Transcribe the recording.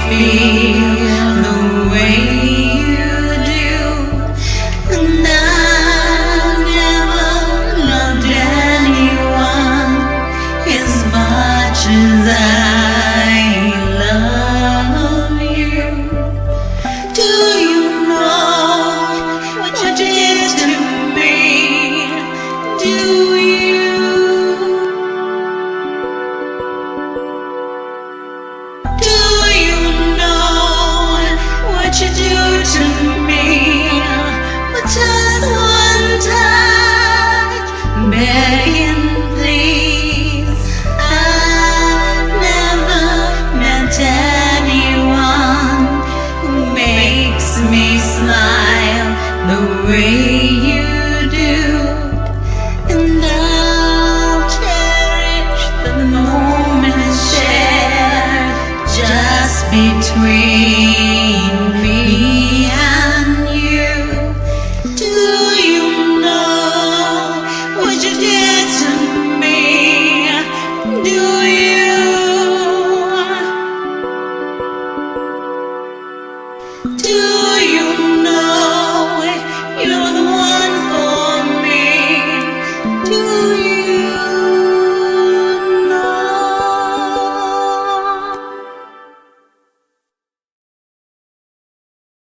feel the way you do. And I've never loved anyone as much as I love you. Do you know what you did to me? Do you? Do you know what you do to me? With just one touch, begging, please. I've never met anyone who makes me smile the way you do. And I'll cherish the moments shared just between